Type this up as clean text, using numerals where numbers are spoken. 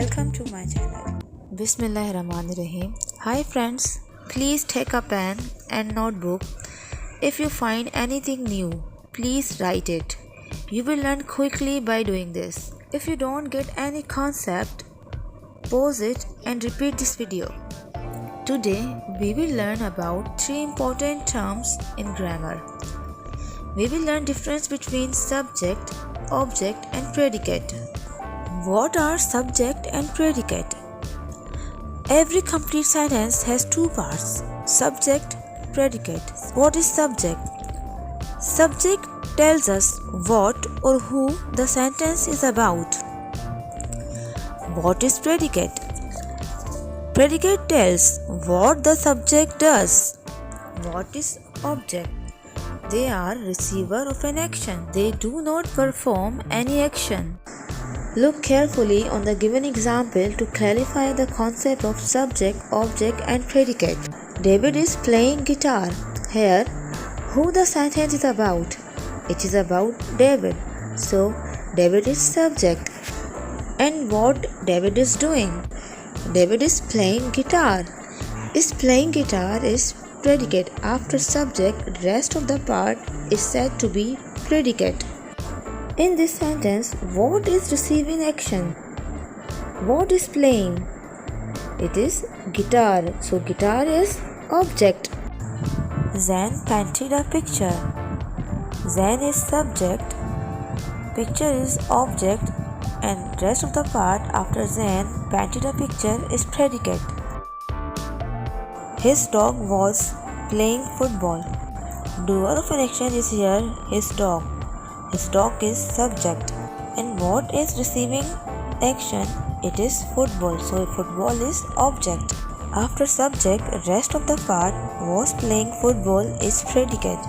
welcome to my channel. Bismillahirrahmanirrahim. Hi friends, please take a pen and notebook. If you find anything new, please write it. You will learn quickly by doing this. If you don't get any concept, pause it and repeat this video. Today we will learn about 3 important terms in grammar. We will learn difference between subject, object and predicate. What are subject and predicate? Every complete sentence has 2 parts: subject, predicate. What is subject? Subject tells us what or who the sentence is about. What is predicate? Predicate tells what the subject does. What is object? They are receiver of an action. They do not perform any action. Look carefully on the given example to clarify the concept of subject, object and predicate. David is playing guitar. Here, who the sentence is about? It is about David. So, David is subject. And what David is doing? David is playing guitar. Is playing guitar is predicate. After subject, rest of the part is said to be predicate. In this sentence, what is receiving action? What is playing? It is guitar. So guitar is object. Zain painted a picture. Zain is subject. Picture is object. And rest of the part after Zain painted a picture is predicate. His dog was playing football. Doer of an action is here his dog. His dog is subject. And what is receiving action? It is football. So football is object. After subject, rest of the part was playing football is predicate.